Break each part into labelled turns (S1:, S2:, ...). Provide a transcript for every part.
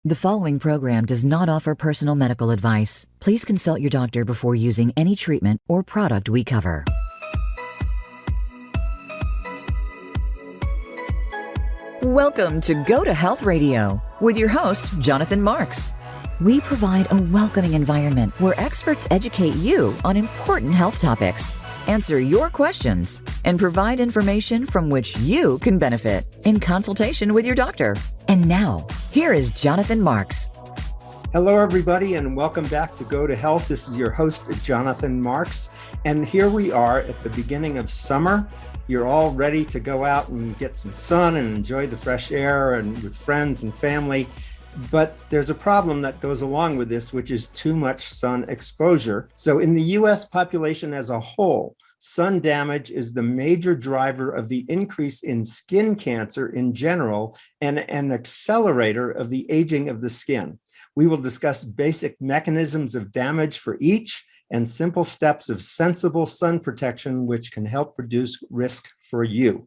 S1: The following program does not offer personal medical advice. Please consult your doctor before using any treatment or product we cover. Welcome to Go to Health Radio with your host, Jonathan Marks. We provide a welcoming environment where experts educate you on important health topics, answer your questions, and provide information from which you can benefit in consultation with your doctor. And now, here is Jonathan Marks.
S2: Hello, everybody, and welcome back to Go to Health. This is your host, Jonathan Marks. And here we are at the beginning of summer. You're all ready to go out and get some sun and enjoy the fresh air and with friends and family. But there's a problem that goes along with this, which is too much sun exposure. So in the US population as a whole, sun damage is the major driver of the increase in skin cancer in general and an accelerator of the aging of the skin. We will discuss basic mechanisms of damage for each and simple steps of sensible sun protection, which can help reduce risk for you.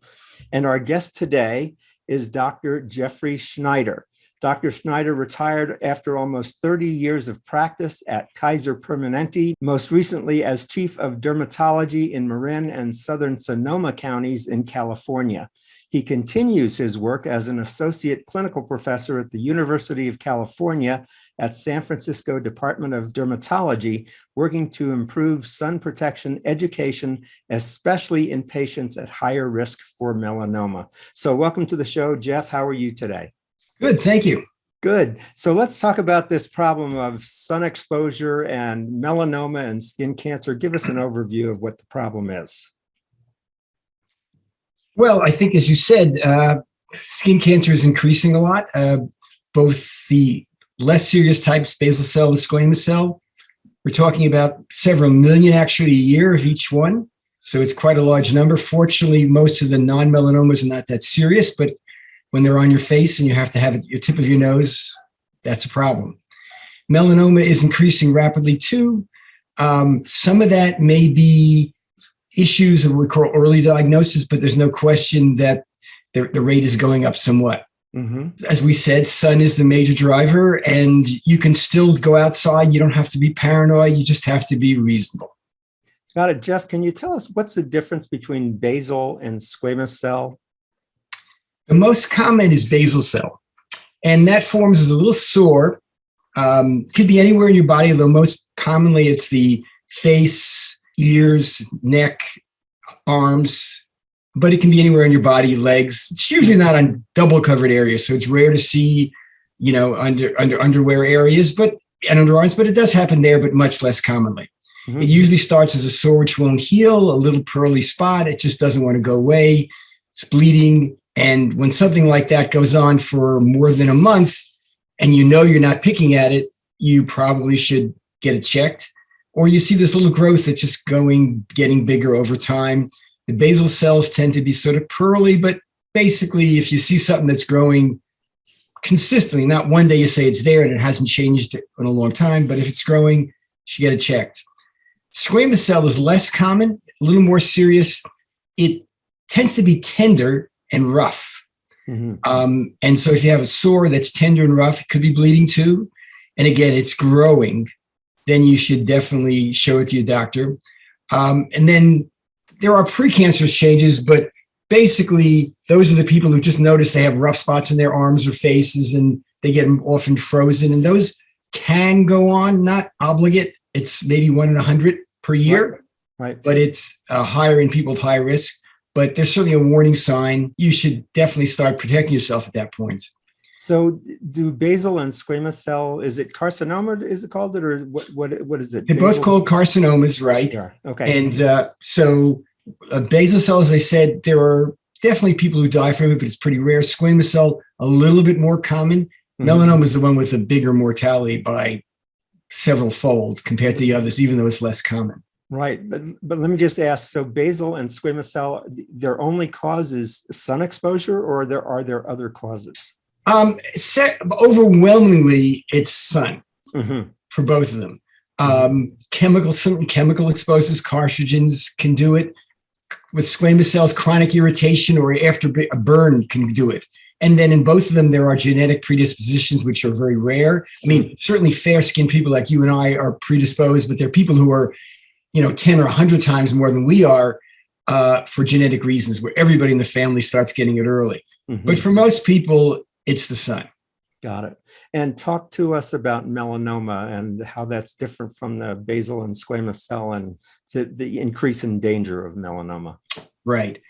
S2: And our guest today is Dr. Jeffrey Schneider. Dr. Schneider retired after almost 30 years of practice at Kaiser Permanente, most recently as Chief of Dermatology in Marin and Southern Sonoma counties in California. He continues his work as an associate clinical professor at the University of California at San Francisco Department of Dermatology, working to improve sun protection education, especially in patients at higher risk for melanoma. So welcome to the show, Jeff. How are you today?
S3: Good, thank you.
S2: Good. So let's talk about this problem of sun exposure and melanoma and skin cancer. Give us an overview of what the problem is.
S3: Well, I think, as you said, skin cancer is increasing a lot. Both the less serious types, basal cell and squamous cell. We're talking about several million actually a year of each one. So it's quite a large number. Fortunately, most of the non-melanomas are not that serious, but when they're on your face and you have to have it at your tip of your nose, that's a problem. Melanoma is increasing rapidly too. Some of that may be issues of what we call early diagnosis, but there's no question that the rate is going up somewhat. Mm-hmm. As we said, sun is the major driver, and you can still go outside. You don't have to be paranoid. You just have to be reasonable.
S2: Got it. Jeff, can you tell us what's the difference between basal and squamous cell?
S3: The most common is basal cell, and that forms as a little sore. Could be anywhere in your body, though most commonly it's the face, ears, neck, arms, but it can be anywhere in your body, legs. It's usually not on double covered areas, so it's rare to see, under underwear areas, and underarms, but it does happen there, but much less commonly. Mm-hmm. It usually starts as a sore which won't heal, a little pearly spot. It just doesn't want to go away. It's bleeding. And when something like that goes on for more than a month and you're not picking at it, you probably should get it checked. Or you see this little growth that's just getting bigger over time. The basal cells tend to be sort of pearly, but basically if you see something that's growing consistently, not one day you say it's there and it hasn't changed in a long time, but if it's growing, you should get it checked. Squamous cell is less common, a little more serious. It tends to be tender and rough. Mm-hmm. And so if you have a sore that's tender and rough, it could be bleeding too. And again, it's growing, then you should definitely show it to your doctor. And then there are precancerous changes, but basically those are the people who just notice they have rough spots in their arms or faces and they get often frozen. And those can go on, not obligate. It's maybe 1 in 100 per year, right. But it's higher in people with high risk. But there's certainly a warning sign. You should definitely start protecting yourself at that point.
S2: So do basal and squamous cell, is it carcinoma, is it called it, or what is it?
S3: They're both called carcinomas, right?
S2: Yeah. Okay.
S3: And so basal cell, as I said, there are definitely people who die from it, but it's pretty rare. Squamous cell, a little bit more common. Mm-hmm. Melanoma is the one with a bigger mortality by several fold compared to the others, even though it's less common.
S2: Right. But let me just ask, so basal and squamous cell, their only cause is sun exposure, or are there other causes?
S3: Overwhelmingly, it's sun
S2: mm-hmm.
S3: for both of them. Certain chemical exposures, carcinogens can do it. With squamous cells, chronic irritation or after a burn can do it. And then in both of them, there are genetic predispositions, which are very rare. I mean, certainly fair-skinned people like you and I are predisposed, but there are people who are, 10 or 100 times more than we are for genetic reasons, where everybody in the family starts getting it early. Mm-hmm. But for most people, it's the sun.
S2: Got it. And talk to us about melanoma and how that's different from the basal and squamous cell and the increase in danger of melanoma.
S3: Right.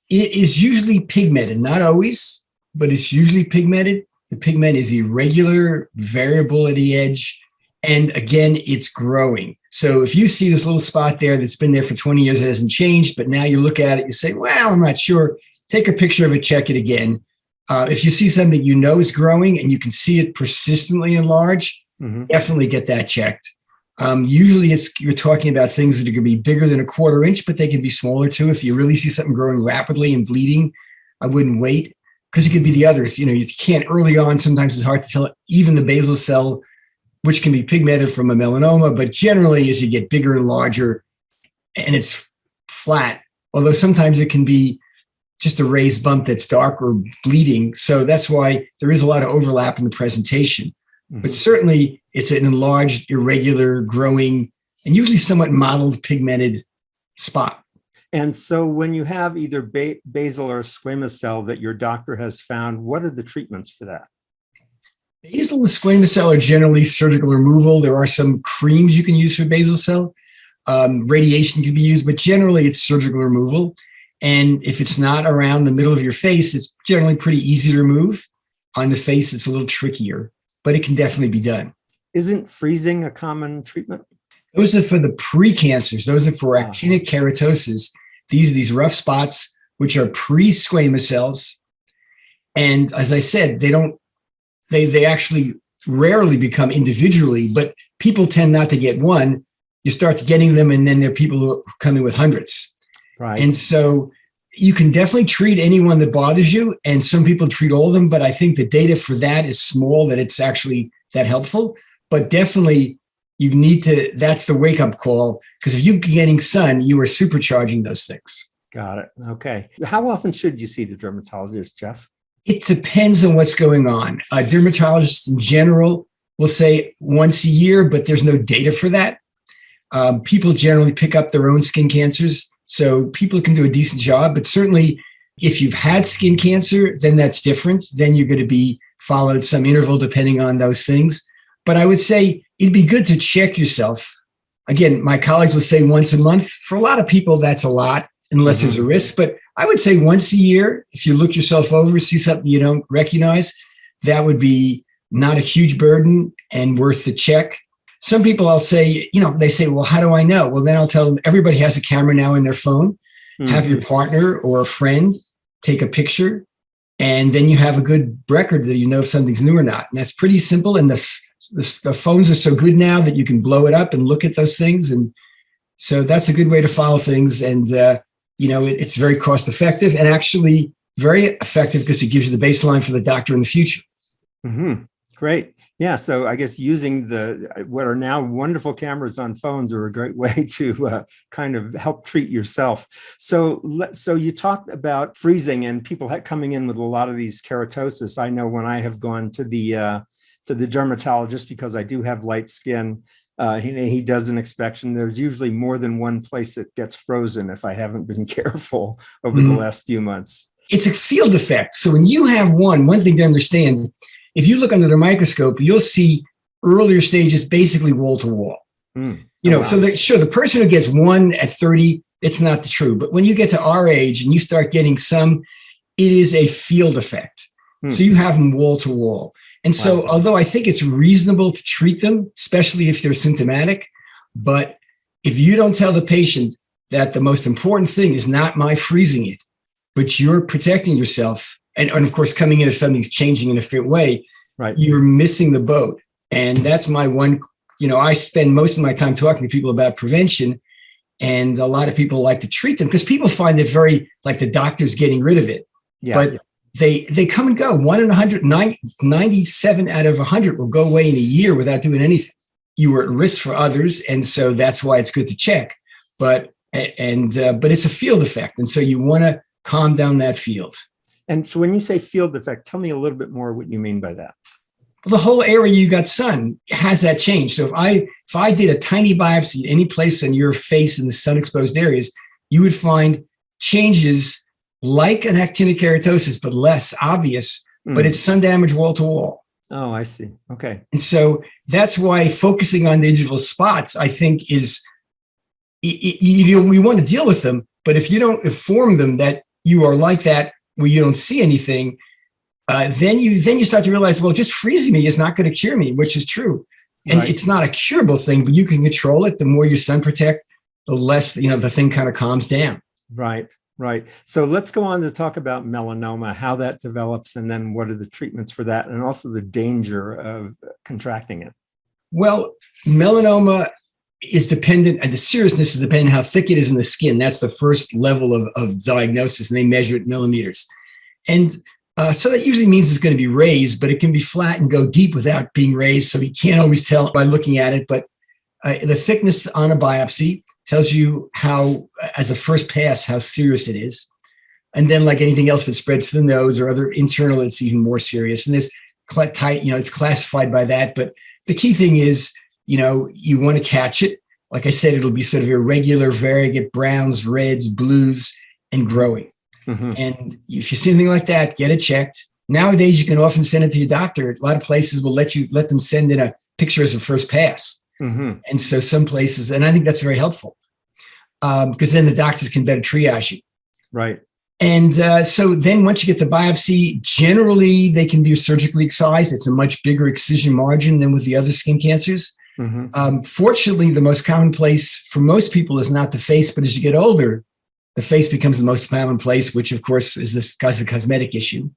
S3: It is usually pigmented, not always, but it's usually pigmented. The pigment is irregular, variable at the edge. And again, it's growing. So if you see this little spot there that's been there for 20 years, it hasn't changed, but now you look at it, you say, well, I'm not sure. Take a picture of it, check it again. If you see something you know is growing and you can see it persistently enlarge, definitely get that checked. Usually you're talking about things that are going to be bigger than a 1/4 inch, but they can be smaller too. If you really see something growing rapidly and bleeding, I wouldn't wait, because it could be the others. You can't early on. Sometimes it's hard to tell, even the basal cell, which can be pigmented from a melanoma, but generally as you get bigger and larger and it's flat, although sometimes it can be just a raised bump that's dark or bleeding. So that's why there is a lot of overlap in the presentation. But certainly it's an enlarged, irregular, growing, and usually somewhat mottled pigmented spot.
S2: And so when you have either basal or squamous cell that your doctor has found, what are the treatments for that?
S3: Basal and squamous cell are generally surgical removal. There are some creams you can use for basal cell. Radiation can be used, but generally it's surgical removal. And if it's not around the middle of your face, it's generally pretty easy to remove. On the face, it's a little trickier, but it can definitely be done.
S2: Isn't freezing a common treatment?
S3: Those are for the precancers. Those are for actinic keratosis. These rough spots, which are pre-squamous cells. And as I said, they actually rarely become individually, but people tend not to get one. You start getting them, and then there are people who are coming with hundreds.
S2: Right.
S3: And so you can definitely treat anyone that bothers you, and some people treat all of them, but I think the data for that is small, that it's actually that helpful. But definitely you need to, that's the wake-up call, because if you're getting sun, you are supercharging those things.
S2: Got it. Okay. How often should you see the dermatologist, Jeff?
S3: It depends on what's going on. Dermatologists in general will say once a year, but there's no data for that. People generally pick up their own skin cancers, so people can do a decent job. But certainly if you've had skin cancer, then that's different. Then you're going to be followed at some interval depending on those things. But I would say it'd be good to check yourself. Again, my colleagues will say once a month. For a lot of people, that's a lot, unless there's a risk. But I would say once a year, if you look yourself over, see something you don't recognize, that would be not a huge burden and worth the check. Some people I'll say, they say, well, how do I know? Well, then I'll tell them everybody has a camera now in their phone. Have your partner or a friend take a picture, and then you have a good record that you know if something's new or not. And that's pretty simple. And the phones are so good now that you can blow it up and look at those things. And so that's a good way to follow things. And, it's very cost effective and actually very effective because it gives you the baseline for the doctor in the future.
S2: Great. Yeah. So I guess using what are now wonderful cameras on phones are a great way to kind of help treat yourself. So you talked about freezing and people coming in with a lot of these keratosis. I know when I have gone to the dermatologist, because I do have light skin, he does an inspection. There's usually more than one place that gets frozen if I haven't been careful over the last few months.
S3: It's a field effect. So when you have one thing to understand, if you look under the microscope, you'll see earlier stages basically wall to wall. So the person who gets one at 30, it's not true. But when you get to our age and you start getting some, it is a field effect. So you have them wall to wall. And so although I think it's reasonable to treat them, especially if they're symptomatic, but if you don't tell the patient that the most important thing is not my freezing it, but you're protecting yourself, and of course, coming in if something's changing in a fit way, you're missing the boat. And that's my one, I spend most of my time talking to people about prevention, and a lot of people like to treat them because people find it very, like the doctor's getting rid of it. But they come and go. 1 in 100, 97 out of 100 will go away in a year without doing anything. You are at risk for others, and so that's why it's good to check. But it's a field effect, and so you want to calm down that field.
S2: And so when you say field effect, tell me a little bit more what you mean by that.
S3: The whole area you got sun has that change. So if I did a tiny biopsy at any place on your face in the sun exposed areas, you would find changes like an actinic keratosis, but less obvious, but it's sun damage wall to wall.
S2: Oh, I see. Okay.
S3: And so that's why focusing on the individual spots, I think, is we want to deal with them, but if you don't inform them that you are like that, where you don't see anything, then you start to realize, well, just freezing me is not going to cure me, which is true. And it's not a curable thing, but you can control it. The more you sun protect, the less, the thing kind of calms down.
S2: Right. So let's go on to talk about melanoma, how that develops, and then what are the treatments for that, and also the danger of contracting it.
S3: Well, melanoma is dependent, and the seriousness is dependent on how thick it is in the skin. That's the first level of diagnosis, and they measure it in millimeters. And so that usually means it's going to be raised, but it can be flat and go deep without being raised. So you can't always tell by looking at it, but the thickness on a biopsy tells you how, as a first pass, how serious it is. And then like anything else, if it spreads to the nose or other internal, it's even more serious. And there's it's classified by that. But the key thing is, you want to catch it. Like I said, it'll be sort of irregular, variegate browns, reds, blues, and growing. Mm-hmm. And if you see anything like that, get it checked. Nowadays, you can often send it to your doctor. A lot of places will let them send in a picture as a first pass. Mm-hmm. And so some places, and I think that's very helpful because then the doctors can better triage you. Right. And so then once you get the biopsy, generally they can be surgically excised. It's a much bigger excision margin than with the other skin cancers. Mm-hmm. Fortunately, the most common place for most people is not the face, but as you get older, the face becomes the most common place, which of course is this cosmetic issue.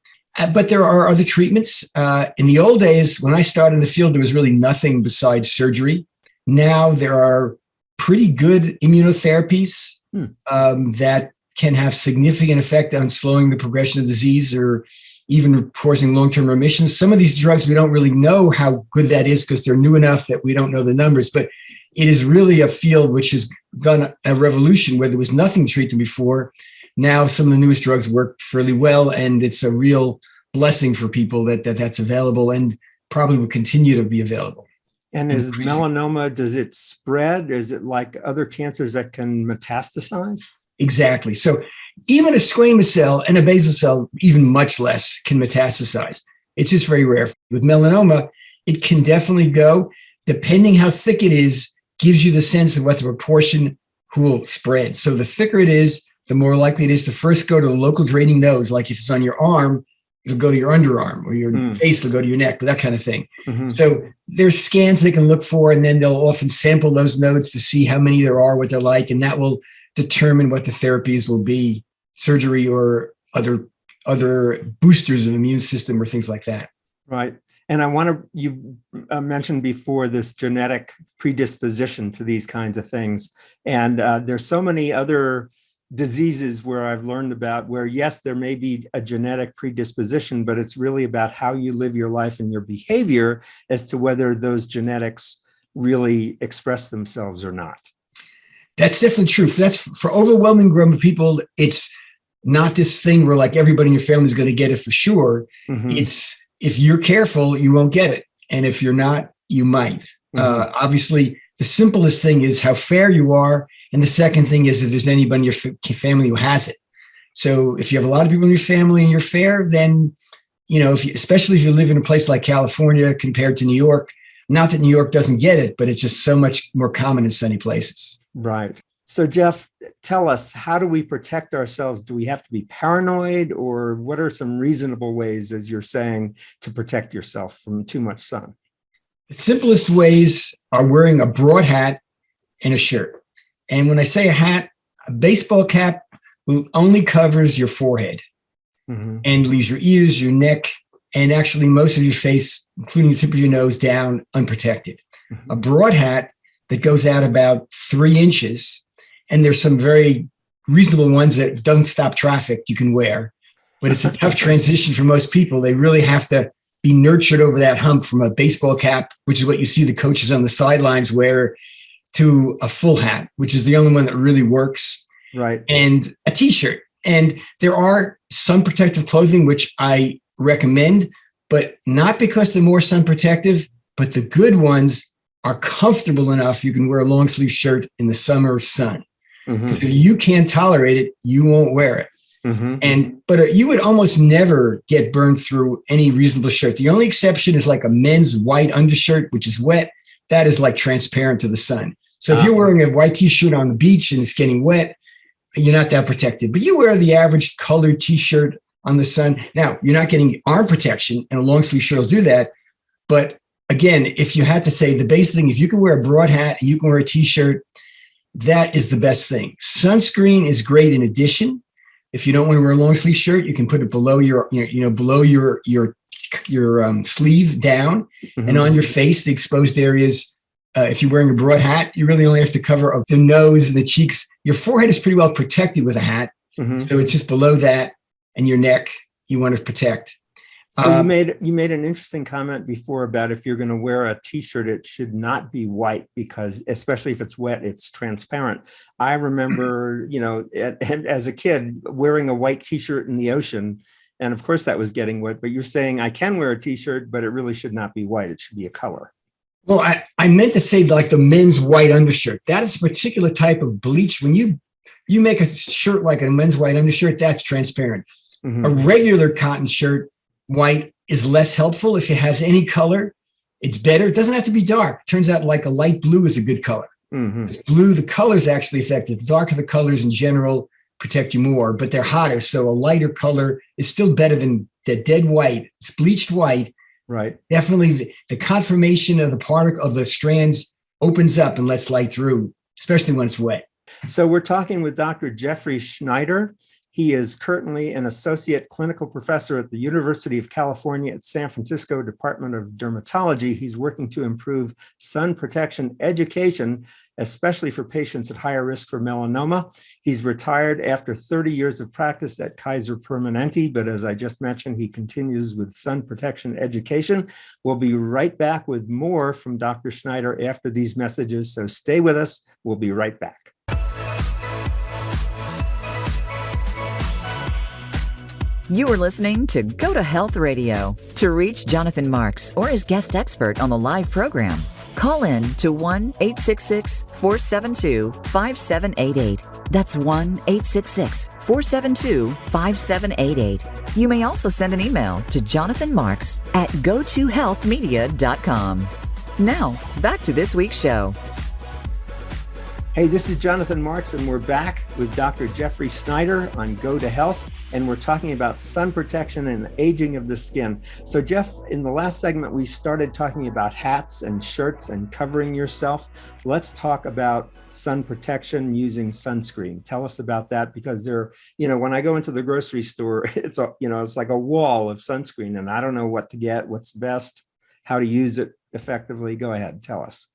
S3: But there are other treatments. In the old days, when I started in the field, there was really nothing besides surgery. Now there are pretty good immunotherapies that can have significant effect on slowing the progression of disease or even causing long-term remissions. Some of these drugs, we don't really know how good that is because they're new enough that we don't know the numbers, but it is really a field which has done a revolution where there was nothing to treat them before. Now some of the newest drugs work fairly well, and it's a real blessing for people that's available and probably will continue to be available.
S2: And is melanoma, does it spread? Is it like other cancers that can metastasize?
S3: Exactly. So even a squamous cell and a basal cell, even much less, can metastasize. It's just very rare. With melanoma, it can definitely go. Depending how thick it is, gives you the sense of what the proportion will spread. So the thicker it is, the more likely it is to first go to the local draining nodes. Like if it's on your arm, it'll go to your underarm, or your face will go to your neck, but that kind of thing. Mm-hmm. So there's scans they can look for, and then they'll often sample those nodes to see how many there are, what they're like, and that will determine what the therapies will be, surgery or other boosters of the immune system or things like that.
S2: Right. And you mentioned before this genetic predisposition to these kinds of things. And there's so many other diseases where I've learned about where, yes, there may be a genetic predisposition, but it's really about how you live your life and your behavior as to whether those genetics really express themselves or not.
S3: That's definitely true. That's for overwhelming group of people. It's not this thing where like everybody in your family is going to get it for sure. Mm-hmm. It's if you're careful, you won't get it. And if you're not, you might. Mm-hmm. Obviously, the simplest thing is how fair you are. And the second thing is if there's anybody in your family who has it. So if you have a lot of people in your family and you're fair, then, especially if you live in a place like California compared to New York, not that New York doesn't get it, but it's just so much more common in sunny places.
S2: Right. So Jeff, tell us, how do we protect ourselves? Do we have to be paranoid, or what are some reasonable ways, as you're saying, to protect yourself from too much sun?
S3: The simplest ways are wearing a broad hat and a shirt. And when I say a hat, a baseball cap only covers your forehead and leaves your ears, your neck, and actually most of your face, including the tip of your nose, down unprotected. Mm-hmm. A broad hat that goes out about 3 inches, and there's some very reasonable ones that don't stop traffic you can wear, but it's a tough transition for most people. They really have to be nurtured over that hump from a baseball cap, which is what you see the coaches on the sidelines wear, to a full hat, which is the only one that really works.
S2: Right.
S3: And a t-shirt. And there are sun protective clothing, which I recommend, but not because they're more sun protective, but the good ones are comfortable enough. You can wear a long sleeve shirt in the summer sun. If you can't tolerate it, you won't wear it. But you would almost never get burned through any reasonable shirt. The only exception is like a men's white undershirt, which is wet. That is like transparent to the sun. So if you're wearing a white t-shirt on the beach and it's getting wet, you're not that protected. But you wear the average colored t-shirt on the sun. Now, you're not getting arm protection, and a long sleeve shirt will do that. But again, if you had to say the basic thing, if you can wear a broad hat and you can wear a t-shirt, that is the best thing. Sunscreen is great in addition. If you don't want to wear a long sleeve shirt, you can put it below below your sleeve down, and on your face, the exposed areas. If you're wearing a broad hat, you really only have to cover the nose and the cheeks. Your forehead is pretty well protected with a hat, so it's just below that, and your neck you want to protect.
S2: So you made an interesting comment before about if you're going to wear a t-shirt, it should not be white because, especially if it's wet, it's transparent. I remember, as a kid wearing a white t-shirt in the ocean, and of course that was getting wet. But you're saying I can wear a t-shirt, but it really should not be white. It should be a color.
S3: Well, I meant to say like the men's white undershirt. That is a particular type of bleach. When you make a shirt like a men's white undershirt, that's transparent. A regular cotton shirt, white, is less helpful. If it has any color, it's better. It doesn't have to be dark. Turns out like a light blue is a good color. It's blue, the colors actually affect it. The darker the colors in general protect you more, but they're hotter. So a lighter color is still better than the dead white. It's bleached white.
S2: Right.
S3: Definitely the conformation of the particle of the strands opens up and lets light through, especially when it's wet.
S2: So we're talking with Dr. Jeffrey Schneider. He is currently an associate clinical professor at the University of California at San Francisco Department of Dermatology. He's working to improve sun protection education, especially for patients at higher risk for melanoma. He's retired after 30 years of practice at Kaiser Permanente, but as I just mentioned, he continues with sun protection education. We'll be right back with more from Dr. Schneider after these messages, so stay with us. We'll be right back.
S1: You are listening to Go to Health Radio. To reach Jonathan Marks or his guest expert on the live program, call in to 1-866-472-5788. That's 1-866-472-5788. You may also send an email to jonathanmarks@gotohealthmedia.com. Now, back to this week's show.
S2: Hey, this is Jonathan Marks, and we're back with Dr. Jeffrey Schneider on Go to Health, and we're talking about sun protection and aging of the skin. So, Jeff, in the last segment, we started talking about hats and shirts and covering yourself. Let's talk about sun protection using sunscreen. Tell us about that, because when I go into the grocery store, it's like a wall of sunscreen, and I don't know what to get, what's best, how to use it effectively. Go ahead, tell us.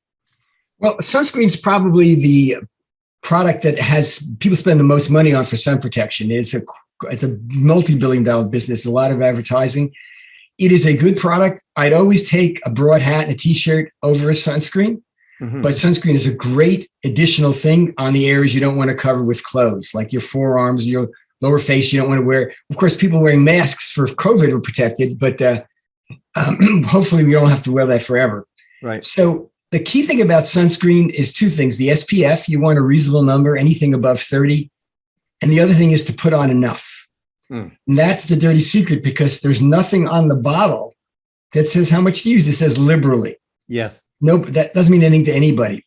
S3: Well, sunscreen is probably the product that has people spend the most money on for sun protection. It's a multi-billion-dollar business, a lot of advertising. It is a good product. I'd always take a broad hat and a t-shirt over a sunscreen, but sunscreen is a great additional thing on the areas you don't want to cover with clothes, like your forearms, your lower face. You don't want to wear. Of course, people wearing masks for COVID are protected, but hopefully we don't have to wear that forever.
S2: Right.
S3: So the key thing about sunscreen is two things. The SPF, you want a reasonable number, anything above 30. And the other thing is to put on enough. And that's the dirty secret, because there's nothing on the bottle that says how much to use. It says liberally.
S2: Yes.
S3: Nope, that doesn't mean anything to anybody.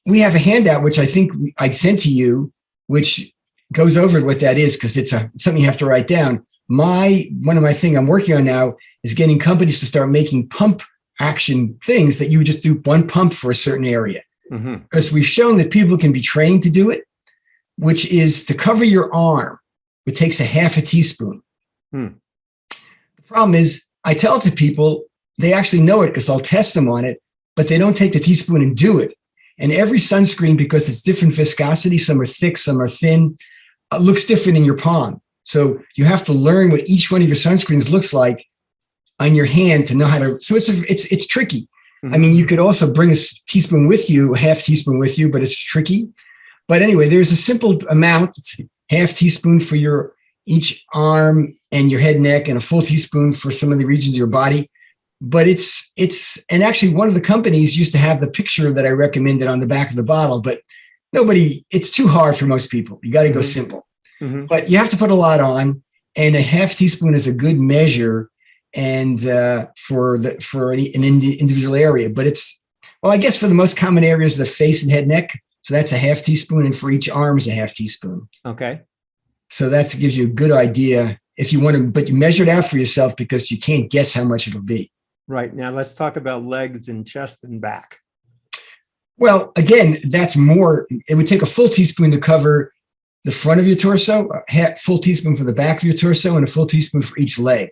S3: We have a handout, which I think I sent to you, which goes over what that is, because it's something you have to write down. One of my things I'm working on now is getting companies to start making pump action things that you would just do one pump for a certain area. Because we've shown that people can be trained to do it, which is to cover your arm. It takes a half a teaspoon. The problem is I tell it to people, they actually know it because I'll test them on it, but they don't take the teaspoon and do it. And every sunscreen, because it's different viscosity, some are thick, some are thin, looks different in your palm. So you have to learn what each one of your sunscreens looks like on your hand to know how to. So it's tricky. I mean, you could also bring a teaspoon with you, a half teaspoon with you, but it's tricky. But anyway, there's a simple amount. half teaspoon for each arm and your head, neck, and a full teaspoon for some of the regions of your body. But and actually one of the companies used to have the picture that I recommended on the back of the bottle, but it's too hard for most people. You got to go simple, but you have to put a lot on, and a half teaspoon is a good measure. And for an individual area, but I guess for the most common areas, the face and head, neck. So that's a half teaspoon, and for each arm is a half teaspoon.
S2: Okay.
S3: So that gives you a good idea if you want to, but you measure it out for yourself because you can't guess how much it'll be.
S2: Right. Now let's talk about legs and chest and back.
S3: Well, again, that's more. It would take a full teaspoon to cover the front of your torso, a full teaspoon for the back of your torso, and a full teaspoon for each leg.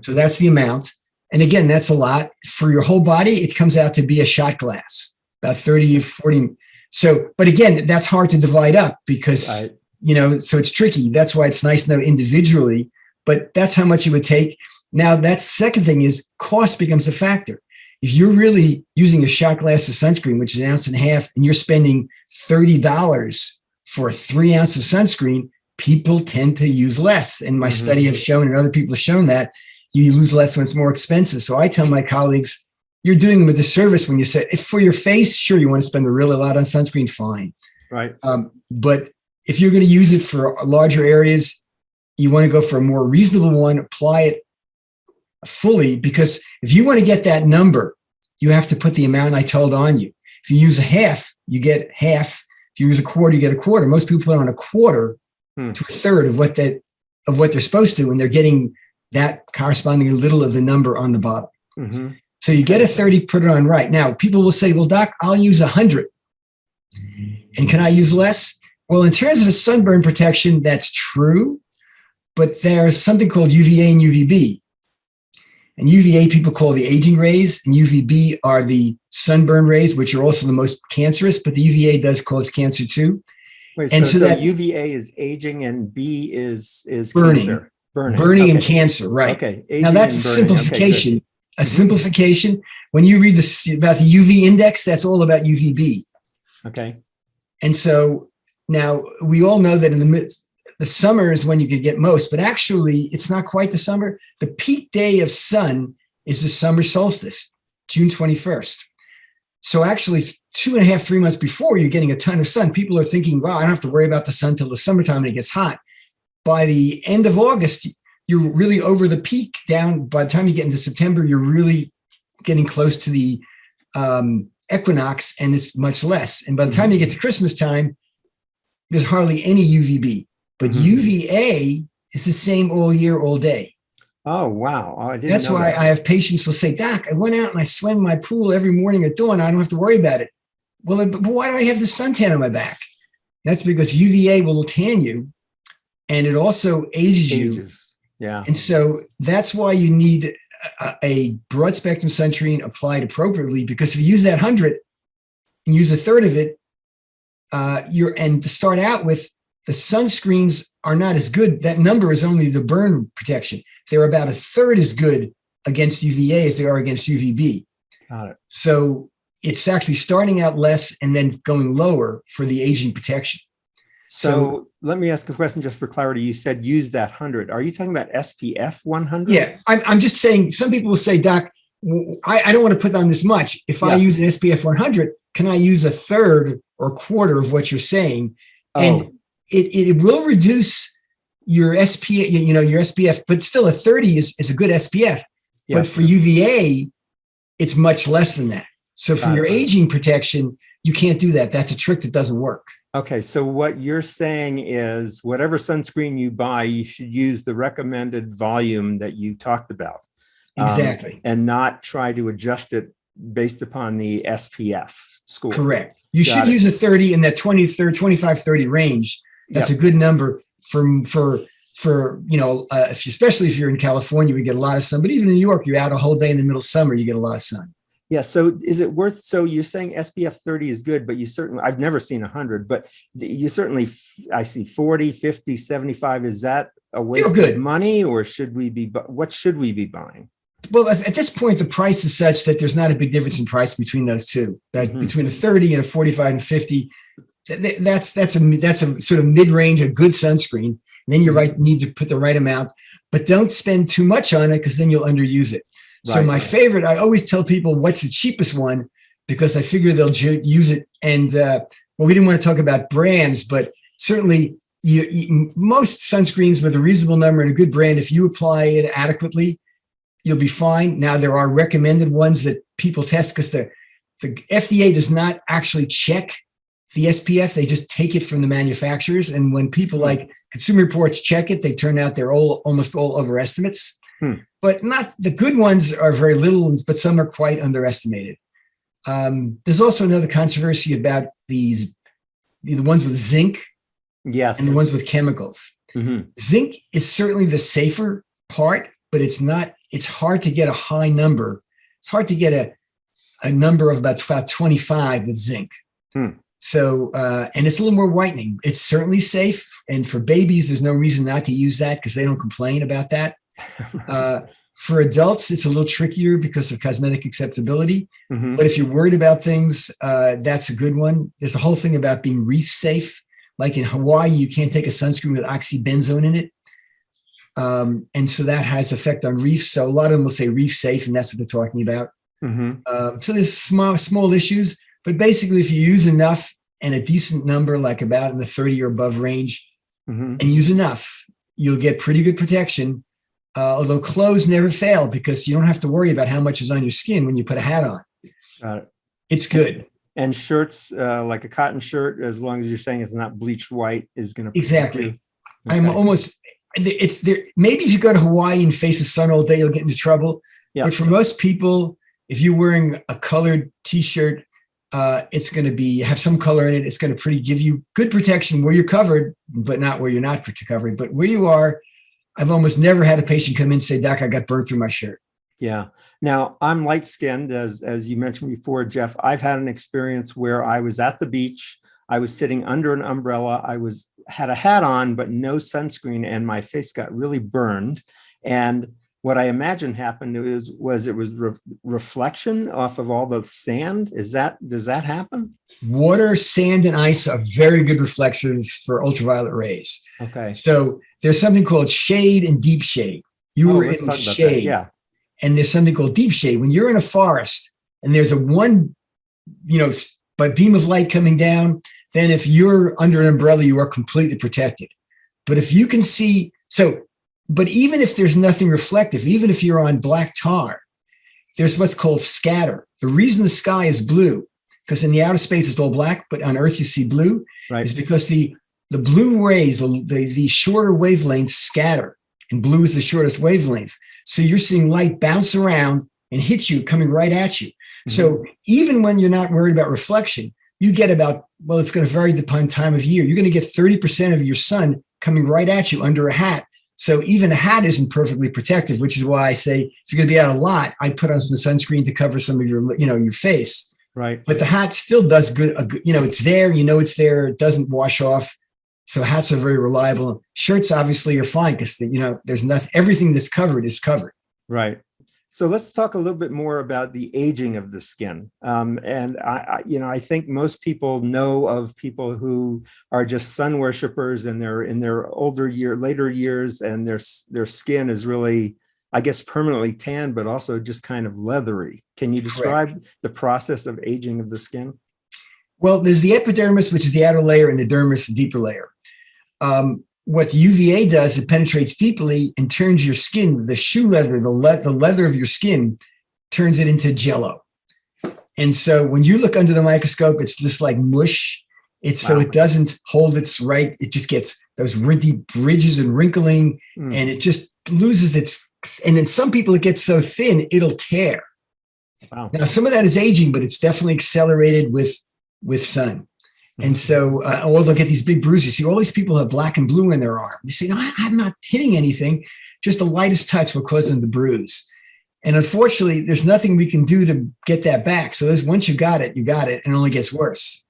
S3: So that's the amount. And again, that's a lot. For your whole body, it comes out to be a shot glass, about 30 or 40. So, but again, that's hard to divide up because, so it's tricky. That's why it's nice to know individually, but that's how much it would take. Now, that's the second thing is cost becomes a factor. If you're really using a shot glass of sunscreen, which is 1.5 ounces, and you're spending $30 for 3 ounces of sunscreen, people tend to use less. And my study have shown, and other people have shown that you lose less when it's more expensive. So I tell my colleagues, you're doing them a disservice when you say, if for your face, sure, you want to spend a really lot on sunscreen, fine.
S2: Right.
S3: But if you're going to use it for larger areas, you want to go for a more reasonable one, apply it fully, because if you want to get that number, you have to put the amount I told on you. If you use a half, you get half. If you use a quarter, you get a quarter. Most people put on a quarter to a third of what they're supposed to, and they're getting that corresponding a little of the number on the bottle. So you get a 30, put it on right. Now, people will say, well, doc, I'll use 100. And can I use less? Well, in terms of a sunburn protection, that's true, but there's something called UVA and UVB. And UVA people call the aging rays, and UVB are the sunburn rays, which are also the most cancerous, but the UVA does cause cancer too.
S2: Wait,
S3: and
S2: so that UVA is aging and B is
S3: burning.
S2: Cancer. Burning
S3: Okay. And cancer, right.
S2: Okay.
S3: Now that's a simplification. Okay, simplification. When you read about the UV index, that's all about UVB.
S2: Okay.
S3: And so now we all know that in the summer is when you could get most, but actually it's not quite the summer. The peak day of sun is the summer solstice, June 21st. So actually 2.5, 3 months before you're getting a ton of sun, people are thinking, wow, I don't have to worry about the sun till the summertime and it gets hot. By the end of August, you're really over the peak down. By the time you get into September, you're really getting close to the equinox, and it's much less. And by the time you get to Christmas time, there's hardly any UVB, but UVA is the same all year, all day.
S2: Oh, wow. Oh, I didn't
S3: That's
S2: know
S3: why
S2: that.
S3: I have patients who'll say, doc, I went out and I swam in my pool every morning at dawn. I don't have to worry about it. Well, but why do I have the suntan on my back? That's because UVA will tan you, and it also ages you.
S2: Yeah.
S3: And so that's why you need a broad spectrum sunscreen applied appropriately, because if you use that 100 and use a third of it, and to start out with, the sunscreens are not as good. That number is only the burn protection. They're about a third as good against UVA as they are against UVB.
S2: Got it.
S3: So it's actually starting out less and then going lower for the aging protection.
S2: So let me ask a question just for clarity. You said use that 100. Are you talking about SPF 100?
S3: Yeah, I'm just saying, some people will say, doc, I don't want to put on this much. If I use an SPF 100, can I use a third or quarter of what you're saying? And it will reduce your SPF, your SPF, but still a 30 is a good SPF. Yeah. But for UVA, it's much less than that. So for your aging protection, you can't do that. That's a trick that doesn't work.
S2: Okay, so what you're saying is whatever sunscreen you buy, you should use the recommended volume that you talked about.
S3: Exactly.
S2: And not try to adjust it based upon the SPF score. Correct.
S3: You should use a 30 in that 25, 30 range. That's a good number for especially if you're in California, we get a lot of sun, but even in New York, you're out a whole day in the middle of summer, you get a lot of sun.
S2: Yeah. So is it worth, so you're saying SPF 30 is good, but you certainly, I've never seen 100, but you certainly, I see 40, 50, 75. Is that a waste of money, or what should we be buying?
S3: Well, at this point, the price is such that there's not a big difference in price between those two, that between a 30 and a 45 and 50, That's a sort of mid-range, a good sunscreen. And then you need to put the right amount, but don't spend too much on it because then you'll underuse it. So my favorite, I always tell people what's the cheapest one because I figure they'll use it. And we didn't want to talk about brands, but certainly most sunscreens with a reasonable number and a good brand, if you apply it adequately, you'll be fine. Now there are recommended ones that people test because the FDA does not actually check the SPF. They just take it from the manufacturers. And when people like Consumer Reports check it, they turn out they're almost all overestimates. But not the good ones are very little, but some are quite underestimated. There's also another controversy about the ones with zinc and the ones with chemicals. Zinc is certainly the safer part, but it's hard to get a high number. It's hard to get a number of about 25 with zinc. So, and it's a little more whitening. It's certainly safe. And for babies, there's no reason not to use that because they don't complain about that. For adults, it's a little trickier because of cosmetic acceptability. But if you're worried about things, that's a good one. There's a whole thing about being reef safe. Like in Hawaii, you can't take a sunscreen with oxybenzone in it. And so that has effect on reefs. So a lot of them will say reef safe, and that's what they're talking about. So there's small issues, but basically if you use enough and a decent number, like about in the 30 or above range, and use enough, you'll get pretty good protection. Although clothes never fail because you don't have to worry about how much is on your skin when you put a hat on. Got it. It's good.
S2: And shirts, like a cotton shirt, as long as you're saying it's not bleached white, is going to
S3: exactly.
S2: Okay.
S3: I'm almost. It's there. Maybe if you go to Hawaii and face the sun all day, you'll get into trouble. But for most people, if you're wearing a colored T-shirt, it's going to have some color in it. It's going to give you good protection where you're covered, but not where you're not covered. But where you are, I've almost never had a patient come in and say, "Doc, I got burned through my shirt."
S2: Yeah. Now I'm light skinned, as you mentioned before, Jeff. I've had an experience where I was at the beach. I was sitting under an umbrella. Had a hat on, but no sunscreen, and my face got really burned. And what I imagine happened was reflection off of all the sand. Does that happen?
S3: Water, sand, and ice are very good reflectors for ultraviolet rays.
S2: Okay.
S3: So there's something called shade and deep shade. You were in shade. Yeah. And there's something called deep shade. When you're in a forest and there's but beam of light coming down, then if you're under an umbrella, you are completely protected. But if you can see, but even if there's nothing reflective, even if you're on black tar, there's what's called scatter. The reason the sky is blue, because in the outer space it's all black, but on Earth you see blue, is because the blue rays, the shorter wavelengths scatter, and blue is the shortest wavelength. So you're seeing light bounce around and hit you, coming right at you. So even when you're not worried about reflection, you get it's going to vary upon time of year. You're going to get 30% of your sun coming right at you under a hat. So even a hat isn't perfectly protective, which is why I say if you're going to be out a lot, I put on some sunscreen to cover some of your face. Right. But the hat still does good. It's there. It's there. It doesn't wash off. So hats are very reliable. Shirts obviously are fine because there's nothing. Everything that's covered is covered. Right.
S2: So let's talk a little bit more about the aging of the skin. And I think most people know of people who are just sun worshipers, and they're in their later years, and their skin is really, I guess, permanently tan, but also just kind of leathery. Can you describe the process of aging of the skin?
S3: Well, there's the epidermis, which is the outer layer, and the dermis, the deeper layer. What the UVA does, it penetrates deeply and turns your skin, the shoe leather, the leather of your skin, turns it into jello. And so when you look under the microscope, it's just like mush. So it doesn't hold its right. It just gets those rinky bridges and wrinkling, and it just loses its. And in some people, it gets so thin, it'll tear. Wow. Now, some of that is aging, but it's definitely accelerated with sun. And so, they'll get these big bruises. You see, all these people have black and blue in their arm. They say, I'm not hitting anything. Just the lightest touch will cause them to bruise. And unfortunately, there's nothing we can do to get that back. So once you got it, and it only gets worse.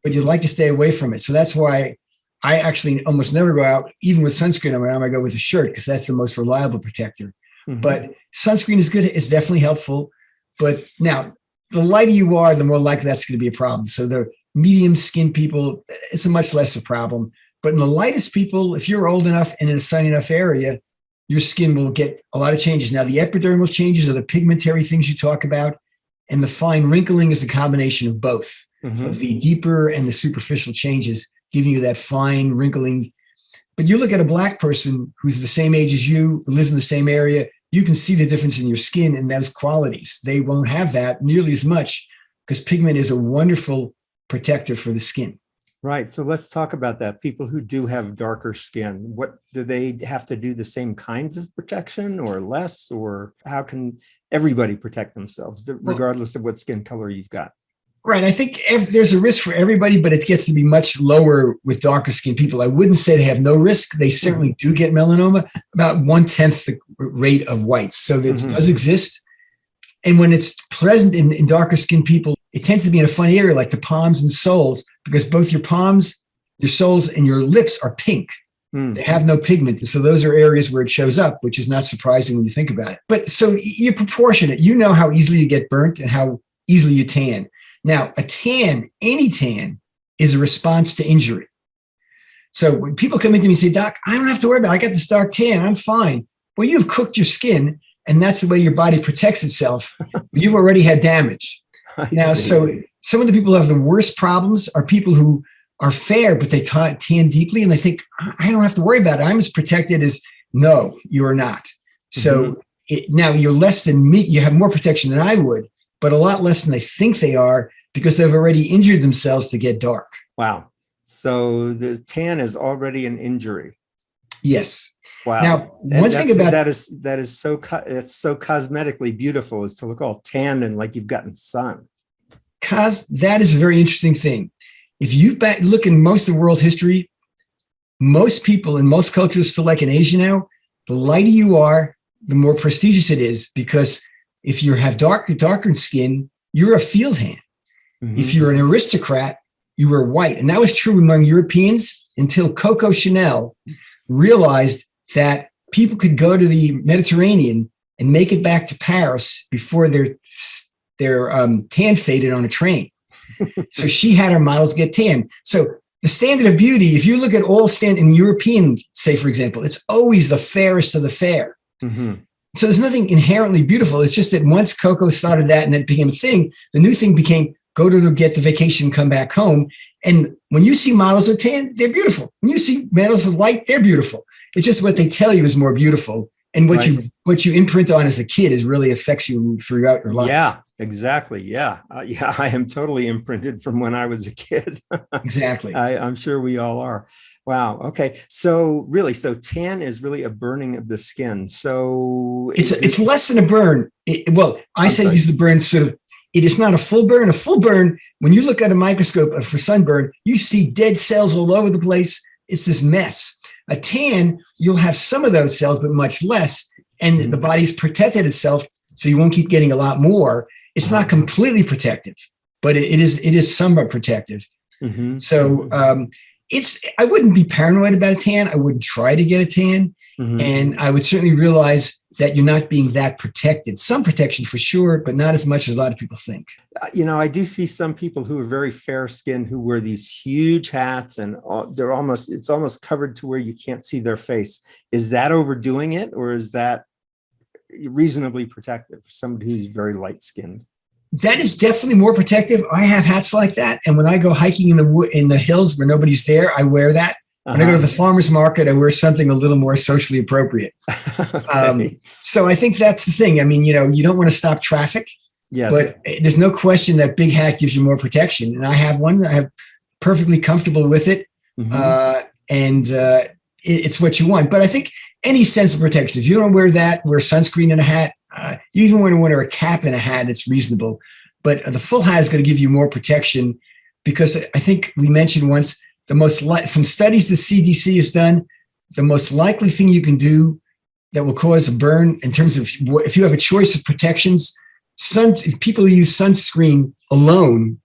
S3: But you'd like to stay away from it. So that's why I actually almost never go out, even with sunscreen on my arm. I go with a shirt because that's the most reliable protector. But sunscreen is good. It's definitely helpful. But now, the lighter you are, the more likely that's going to be a problem. So medium skin people, it's a much less a problem. But in the lightest people, if you're old enough and in a sunny enough area, your skin will get a lot of changes. Now, the epidermal changes are the pigmentary things you talk about, and the fine wrinkling is a combination of both, of the deeper and the superficial changes, giving you that fine wrinkling. But you look at a Black person who's the same age as you, who lives in the same area, you can see the difference in your skin and those qualities. They won't have that nearly as much because pigment is a wonderful protector for the skin.
S2: Right. So let's talk about that. People who do have darker skin, what do they have to do the same kinds of protection or less, or how can everybody protect themselves regardless of what skin color you've got?
S3: Right. I think there's a risk for everybody, but it gets to be much lower with darker skinned people. I wouldn't say they have no risk. They certainly do get melanoma, about 1/10 the rate of whites. So that does exist. And when it's present in darker skinned people, it tends to be in a funny area like the palms and soles, because both your palms, your soles, and your lips are pink. They have no pigment. So those are areas where it shows up, which is not surprising when you think about it. But so you're proportionate. You know how easily you get burnt and how easily you tan. Now, a tan, any tan, is a response to injury. So when people come into me and say, Doc, I don't have to worry about it. I got this dark tan. I'm fine. Well, you've cooked your skin, and that's the way your body protects itself. You've already had damage. Now, so some of the people who have the worst problems are people who are fair, but they tan deeply, and they think, I don't have to worry about it. I'm as protected as, no, you are not. So now you're less than me. You have more protection than I would, but a lot less than they think they are because they've already injured themselves to get dark.
S2: Wow. So the tan is already an injury.
S3: Yes.
S2: Wow.
S3: Now, one thing about
S2: that is so it's so cosmetically beautiful, is to look all tanned and like you've gotten sun.
S3: That is a very interesting thing. If you look in most of world history, most people in most cultures, still like in Asia now, the lighter you are, the more prestigious it is, because if you have darker skin, you're a field hand. If you're an aristocrat, you were white. And that was true among Europeans until Coco Chanel realized that people could go to the Mediterranean and make it back to Paris before their tan faded on a train. So she had her models get tan. So the standard of beauty, if you look at all in European, say, for example, it's always the fairest of the fair. So there's nothing inherently beautiful. It's just that once Coco started that and it became a thing, the new thing became get the vacation, come back home. And when you see models of tan, they're beautiful. When you see models of light, they're beautiful. It's just what they tell you is more beautiful. And what you imprint on as a kid really affects you throughout your life. Yeah,
S2: exactly. Yeah. I am totally imprinted from when I was a kid.
S3: Exactly.
S2: I'm sure we all are. Wow. Okay. So tan is really a burning of the skin. So
S3: it's less than a burn. I use the burn sort of. It is not a full burn. A full burn, when you look at a microscope for sunburn, you see dead cells all over the place. It's this mess. A tan, you'll have some of those cells, but much less. And the body's protected itself, so you won't keep getting a lot more. It's not completely protective, but it is somewhat protective. So I wouldn't be paranoid about a tan. I wouldn't try to get a tan. And I would certainly realize that you're not being that protected. Some protection for sure, but not as much as a lot of people think.
S2: I do see some people who are very fair skinned who wear these huge hats and it's almost covered to where you can't see their face. Is that overdoing it, or is that reasonably protective for somebody who's very light skinned?
S3: That is definitely more protective. I have hats like that. And when I go hiking in the hills where nobody's there, I wear that. When I go to the farmer's market, I wear something a little more socially appropriate. So I think that's the thing. I mean, you don't want to stop traffic, but there's no question that big hat gives you more protection. And I have one. I'm perfectly comfortable with it. It's what you want. But I think any sense of protection, if you don't wear that, wear sunscreen in a hat, you even want to wear a cap in a hat, it's reasonable. But the full hat is going to give you more protection, because I think we mentioned once, from studies the CDC has done, the most likely thing you can do that will cause a burn in terms of if you have a choice of protections, people who use sunscreen alone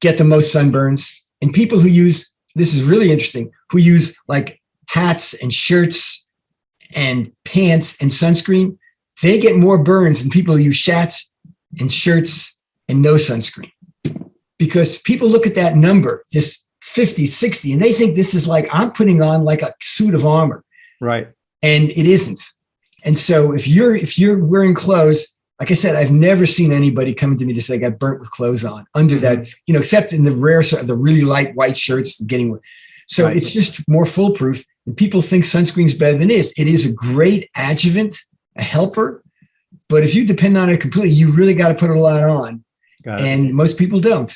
S3: get the most sunburns. And people who use, this is really interesting, who use like hats and shirts and pants and sunscreen, they get more burns than people who use hats and shirts and no sunscreen. because people look at that number, this 50, 60, and they think this is like, I'm putting on like a suit of armor.
S2: Right.
S3: And it isn't. And so if you're wearing clothes, like I said, I've never seen anybody come to me to say I got burnt with clothes on under that, except in the rare, the really light white shirts getting. So It's just more foolproof. And people think sunscreen is better than it is. It is a great adjuvant, a helper. But if you depend on it completely, you really got to put a lot on. And most people don't.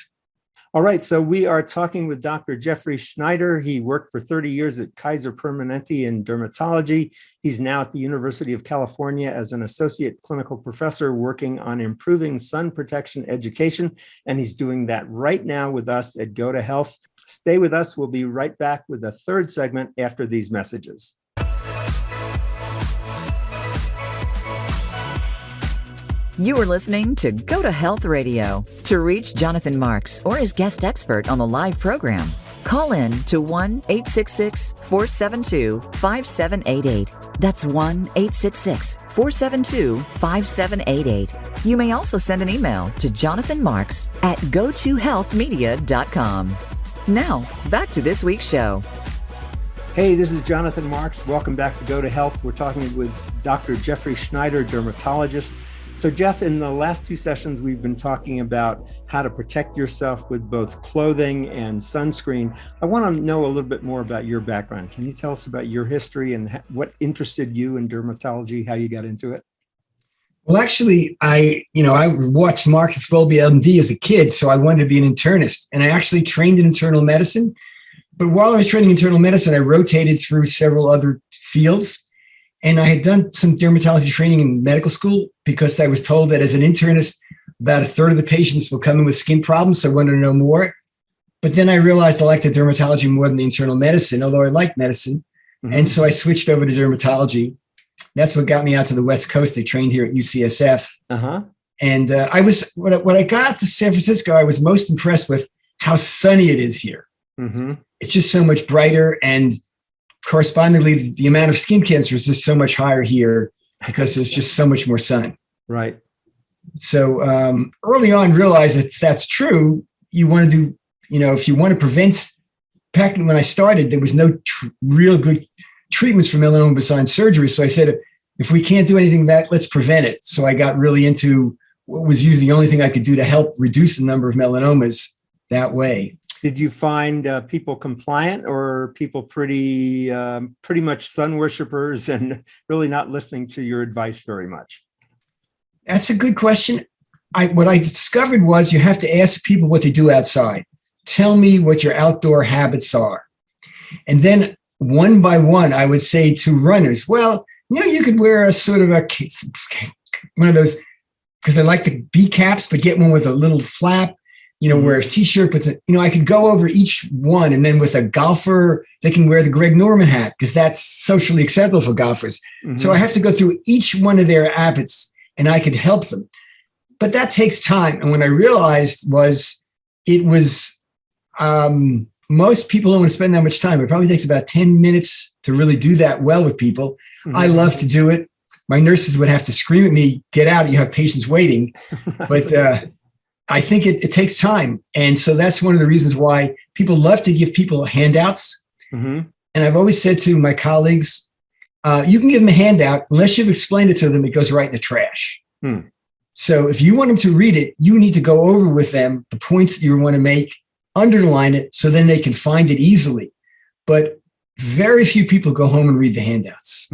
S2: All right. So we are talking with Dr. Jeffrey Schneider. He worked for 30 years at Kaiser Permanente in dermatology. He's now at the University of California as an associate clinical professor working on improving sun protection education. And he's doing that right now with us at Go to Health. Stay with us. We'll be right back with the third segment after these messages.
S1: You are listening to Go to Health Radio. To reach Jonathan Marks or his guest expert on the live program, call in to 1-866-472-5788. That's 1-866-472-5788. You may also send an email to jonathanmarks@gotohealthmedia.com. Now, back to this week's show.
S2: Hey, this is Jonathan Marks. Welcome back to Go to Health. We're talking with Dr. Jeffrey Schneider, dermatologist. So Jeff, in the last two sessions, we've been talking about how to protect yourself with both clothing and sunscreen. I want to know a little bit more about your background. Can you tell us about your history and what interested you in dermatology, how you got into it?
S3: Well, actually, I watched Marcus Welby, MD as a kid, so I wanted to be an internist. And I actually trained in internal medicine. But while I was training internal medicine, I rotated through several other fields. And I had done some dermatology training in medical school because I was told that as an internist, about a third of the patients will come in with skin problems. So I wanted to know more. But then I realized I liked the dermatology more than the internal medicine, although I liked medicine. And so I switched over to dermatology. That's what got me out to the West Coast. I trained here at UCSF. And when I got out to San Francisco, I was most impressed with how sunny it is here. It's just so much brighter, and correspondingly, the amount of skin cancer is just so much higher here because there's just so much more sun.
S2: Right.
S3: So early on, realized that that's true. You want to do, if you want to prevent, practically when I started, there was no real good treatments for melanoma besides surgery. So I said, if we can't do anything that, let's prevent it. So I got really into what was usually the only thing I could do to help reduce the number of melanomas that way.
S2: Did you find people compliant, or people pretty much sun worshipers and really not listening to your advice very much?
S3: That's a good question. What I discovered was you have to ask people what they do outside. Tell me what your outdoor habits are. And then one by one, I would say to runners, well, you could wear a sort of one of those, because I like the bee caps, but get one with a little flap. Wear a t-shirt, but I could go over each one. And then with a golfer, they can wear the Greg Norman hat because that's socially acceptable for golfers. So I have to go through each one of their habits and I could help them. But that takes time. And what I realized was most people don't want to spend that much time. It probably takes about 10 minutes to really do that well with people. I love to do it. My nurses would have to scream at me, get out, you have patients waiting. But I think it takes time. And so that's one of the reasons why people love to give people handouts. And I've always said to my colleagues, you can give them a handout. Unless you've explained it to them, it goes right in the trash. So if you want them to read it, you need to go over with them the points that you want to make, underline it, so then they can find it easily. But very few people go home and read the handouts.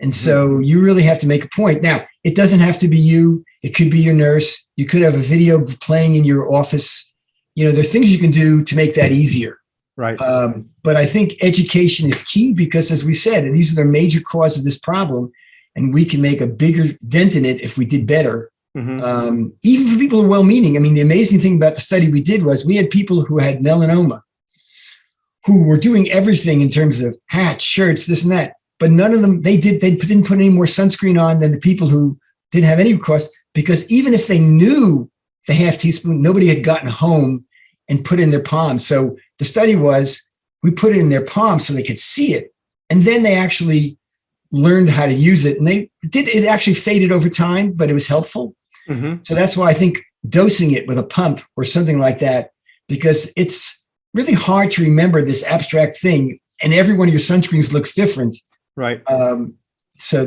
S3: And so you really have to make a point. Now, it doesn't have to be you. It could be your nurse. You could have a video playing in your office. There are things you can do to make that easier.
S2: Right.
S3: But I think education is key because, as we said, these are the major cause of this problem, and we can make a bigger dent in it if we did better. Even for people who are well-meaning. I mean, the amazing thing about the study we did was we had people who had melanoma who were doing everything in terms of hats, shirts, this and that. But none of them, they didn't put any more sunscreen on than the people who didn't have any recourse, because even if they knew the half teaspoon, nobody had gotten home and put it in their palms. So the study was, we put it in their palms so they could see it. And then they actually learned how to use it. And it actually faded over time, but it was helpful. So that's why I think dosing it with a pump or something like that, because it's really hard to remember this abstract thing. And every one of your sunscreens looks different.
S2: Right.
S3: So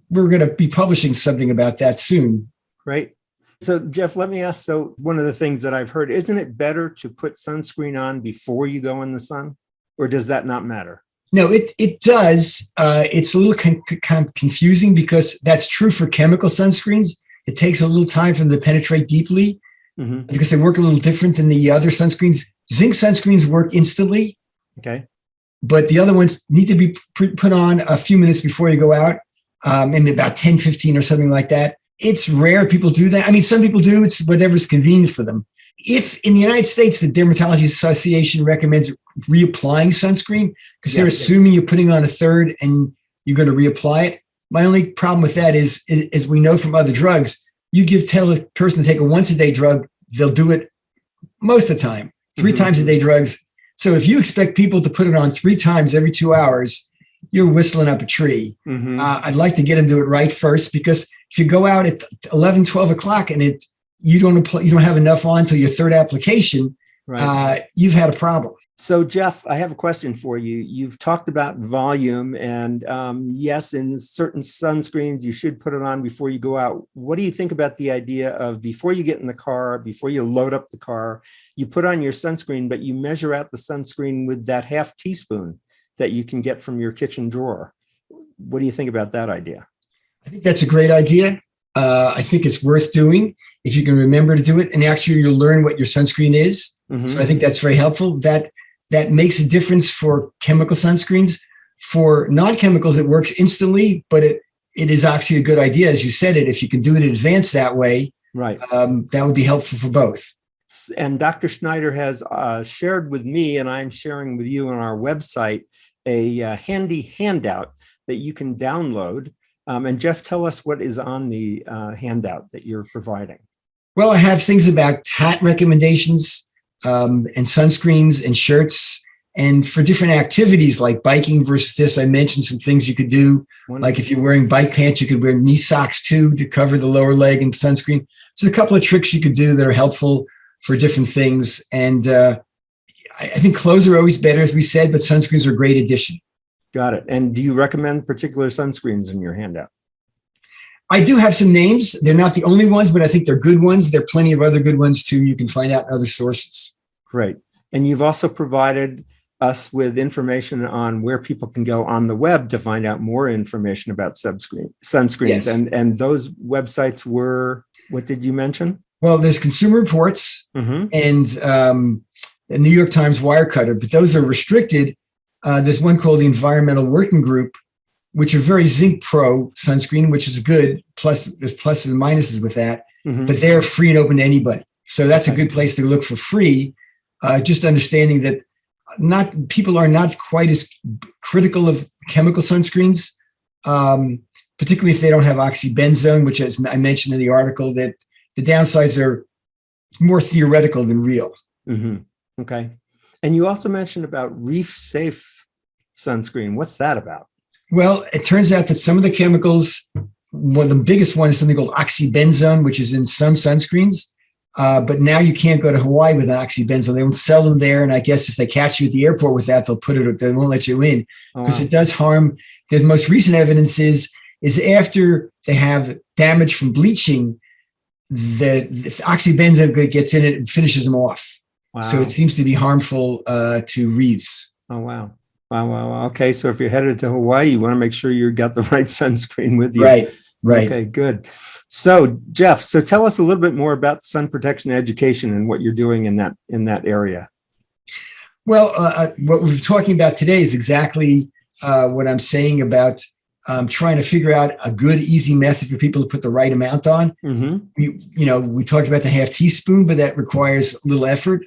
S3: we're going to be publishing something about that soon.
S2: Right. So Jeff, let me ask, so one of the things that I've heard, isn't it better to put sunscreen on before you go in the sun? Or does that not matter?
S3: No, it does. It's a little confusing because that's true for chemical sunscreens. It takes a little time for them to penetrate deeply because they work a little different than the other sunscreens. Zinc sunscreens work instantly.
S2: Okay.
S3: But the other ones need to be put on a few minutes before you go out, maybe about 10, 15 or something like that. It's rare people do that. I mean, some people do. It's whatever's convenient for them. If in the United States, the Dermatology Association recommends reapplying sunscreen because they're assuming you're putting on a third and you're going to reapply it. My only problem with that is, as we know from other drugs, tell a person to take a once a day drug, they'll do it most of the time, 3 times a day drugs. So if you expect people to put it on 3 times every 2 hours, you're whistling up a tree. I'd like to get them to do it right first, because if you go out at 11, 12 o'clock and you don't have enough on until your third application, you've had a problem.
S2: So Jeff, I have a question for you. You've talked about volume, and yes, in certain sunscreens, you should put it on before you go out. What do you think about the idea of before you get in the car, before you load up the car, you put on your sunscreen, but you measure out the sunscreen with that half teaspoon that you can get from your kitchen drawer? What do you think about that idea?
S3: I think that's a great idea. I think it's worth doing if you can remember to do it. And actually, you'll learn what your sunscreen is. So I think that's very helpful. That makes a difference for chemical sunscreens. For non-chemicals, it works instantly, but it is actually a good idea, as you said it. If you can do it in advance that way, that would be helpful for both.
S2: And Dr. Schneider has shared with me, and I'm sharing with you on our website, a handy handout that you can download. And Jeff, tell us what is on the handout that you're providing.
S3: Well, I have things about hat recommendations, and sunscreens and shirts, and for different activities like biking versus this. I mentioned some things you could do. Like if you're wearing bike pants, you could wear knee socks too to cover the lower leg and sunscreen. So a couple of tricks you could do that are helpful for different things. And I think clothes are always better, as we said, but sunscreens are a great addition. Got it.
S2: And do you recommend particular sunscreens in your handout?
S3: I do have some names. They're not the only ones, but I think they're good ones. There are plenty of other good ones too. You can find out in other sources.
S2: Great. And you've also provided us with information on where people can go on the web to find out more information about sunscreens. Yes. And those websites were, what did you mention?
S3: Well, there's Consumer Reports and the New York Times Wirecutter, but those are restricted. There's one called the Environmental Working Group, which are very zinc pro sunscreen, which is good. Plus, there's pluses and minuses with that, but they're free and open to anybody. So that's a good place to look for free. Just understanding that people are not quite as critical of chemical sunscreens, particularly if they don't have oxybenzone, which, as I mentioned in the article, that the downsides are more theoretical than real.
S2: Okay. And you also mentioned about reef safe sunscreen. What's that about?
S3: Well, it turns out that some of the chemicals, one of the biggest one is something called oxybenzone, which is in some sunscreens. But now you can't go to Hawaii with oxybenzone. They won't sell them there. And I guess if they catch you at the airport with that, they won't let you in because it does harm. The most recent evidence is after they have damage from bleaching, the oxybenzone gets in it and finishes them off. Wow. So it seems to be harmful to reefs.
S2: Oh, wow. Wow. Okay. So if you're headed to Hawaii, you want to make sure you've got the right sunscreen with you.
S3: Right.
S2: Okay, good. So Jeff, tell us a little bit more about sun protection education and what you're doing in that area.
S3: Well, what we're talking about today is exactly what I'm saying about trying to figure out a good, easy method for people to put the right amount on. We talked about the half teaspoon, but that requires a little effort.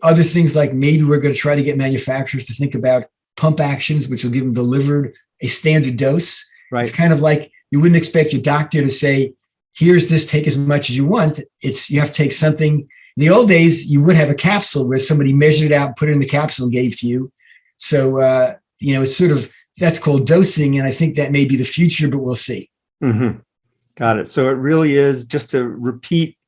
S3: Other things like maybe we're going to try to get manufacturers to think about pump actions, which will give them delivered a standard dose. Right. It's kind of like you wouldn't expect your doctor to say, here's this, take as much as you want. You have to take something. In the old days, you would have a capsule where somebody measured it out, put it in the capsule and gave to you. So, it's sort of, that's called dosing. And I think that may be the future, but we'll see.
S2: Got it. So it really is, just to repeat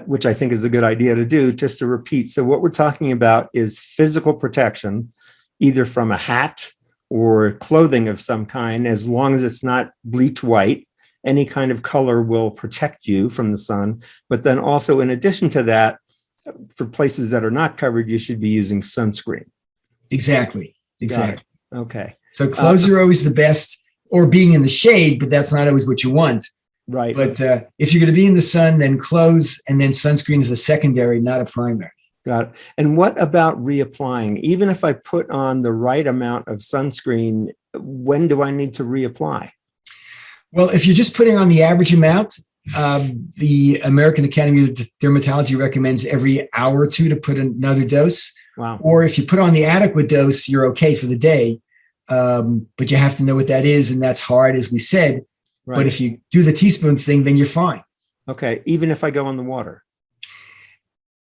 S2: which I think is a good idea to do. Just to repeat, so what we're talking about is physical protection, either from a hat or clothing of some kind, as long as it's not bleach white. Any kind of color will protect you from the sun. But then also, in addition to that, for places that are not covered, you should be using sunscreen.
S3: Exactly.
S2: Okay.
S3: So clothes are always the best, or being in the shade, but that's not always what you want.
S2: Right.
S3: But if you're going to be in the sun, then clothes and then sunscreen is a secondary, not a primary.
S2: Got it. And what about reapplying? Even if I put on the right amount of sunscreen, when do I need to reapply?
S3: Well, if you're just putting on the average amount, the American Academy of Dermatology recommends every hour or two to put another dose.
S2: Wow.
S3: Or if you put on the adequate dose, you're okay for the day. But you have to know what that is, and that's hard, as we said. Right. But if you do the teaspoon thing, then you're fine.
S2: Okay, even if I go in the water?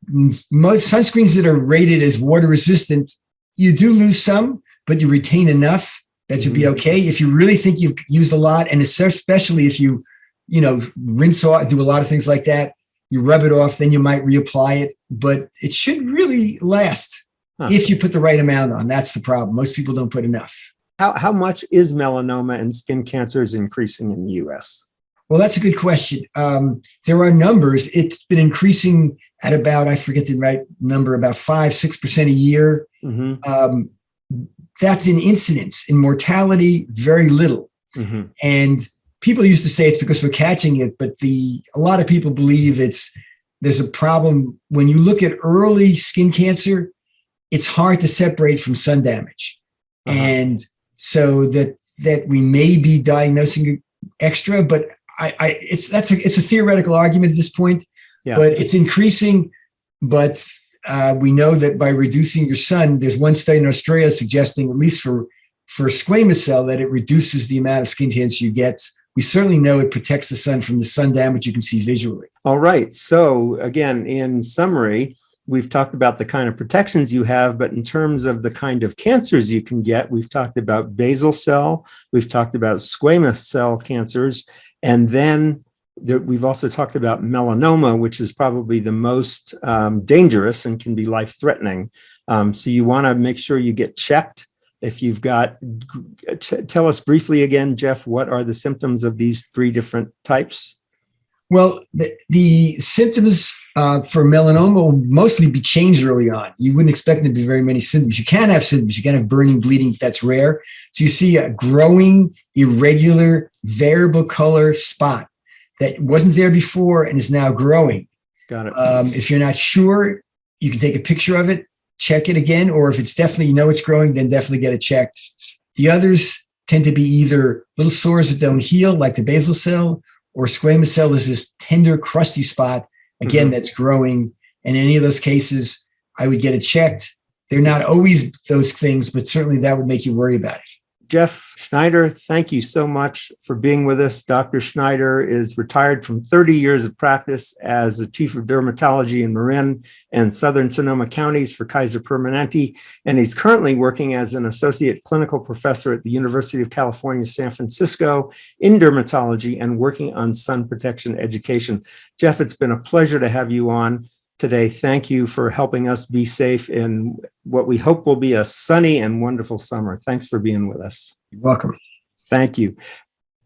S3: Most sunscreens that are rated as water resistant, you do lose some, but you retain enough that you'll be okay. If you really think you've used a lot, and especially if you rinse off, do a lot of things like that, you rub it off, then you might reapply it. But it should really last if you put the right amount on. That's the problem. Most people don't put enough.
S2: How much is melanoma and skin cancers increasing in the U.S.?
S3: Well, that's a good question. There are numbers. It's been increasing at about, I forget the right number, about 5-6% a year. Mm-hmm. That's in incidence. In mortality, very little. Mm-hmm. And people used to say it's because we're catching it, but a lot of people believe there's a problem. When you look at early skin cancer, it's hard to separate from sun damage. Uh-huh. And so that we may be diagnosing extra, but it's a theoretical argument at this point. Yeah. But it's increasing. But we know that by reducing your sun, there's one study in Australia suggesting, at least for squamous cell, that it reduces the amount of skin cancer you get. We certainly know it protects the sun from the sun damage you can see visually.
S2: All right. So again, in summary, we've talked about the kind of protections you have, but in terms of the kind of cancers you can get, we've talked about basal cell, we've talked about squamous cell cancers, and then we've also talked about melanoma, which is probably the most dangerous and can be life-threatening. So you want to make sure you get checked. If you've got, tell us briefly again, Jeff, what are the symptoms of these three different types?
S3: Well, the symptoms for melanoma will mostly be changed early on. You wouldn't expect there to be very many symptoms. You can have symptoms. You can have burning, bleeding. That's rare. So you see a growing, irregular, variable color spot that wasn't there before and is now growing.
S2: Got it.
S3: If you're not sure, you can take a picture of it, check it again, or if it's definitely, it's growing, then definitely get it checked. The others tend to be either little sores that don't heal, like the basal cell, or squamous cell is this tender, crusty spot, again, that's growing. And in any of those cases, I would get it checked. They're not always those things, but certainly that would make you worry about it.
S2: Jeff Schneider, thank you so much for being with us. Dr. Schneider is retired from 30 years of practice as the Chief of Dermatology in Marin and Southern Sonoma counties for Kaiser Permanente, and he's currently working as an associate clinical professor at the University of California, San Francisco in dermatology and working on sun protection education. Jeff, it's been a pleasure to have you on today. Thank you for helping us be safe in what we hope will be a sunny and wonderful summer. Thanks for being with us.
S3: You're welcome.
S2: Thank you.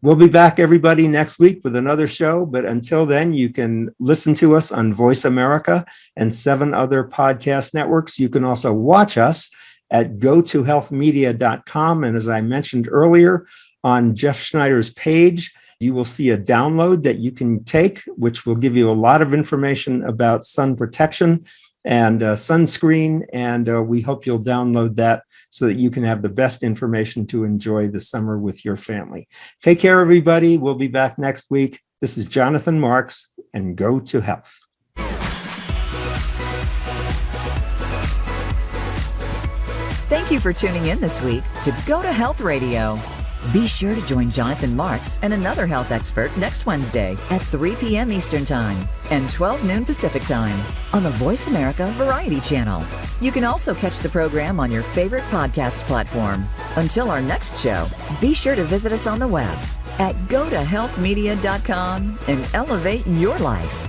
S2: We'll be back, everybody, next week with another show. But until then, you can listen to us on Voice America and 7 other podcast networks. You can also watch us at gotohealthmedia.com. And as I mentioned earlier, on Jeff Schneider's page, you will see a download that you can take, which will give you a lot of information about sun protection and sunscreen. And we hope you'll download that so that you can have the best information to enjoy the summer with your family. Take care, everybody. We'll be back next week. This is Jonathan Marks, and Go to Health.
S1: Thank you for tuning in this week to Go to Health Radio. Be sure to join Jonathan Marks and another health expert next Wednesday at 3 p.m. Eastern Time and 12 noon Pacific Time on the Voice America Variety Channel. You can also catch the program on your favorite podcast platform. Until our next show, be sure to visit us on the web at gotohealthmedia.com and elevate your life.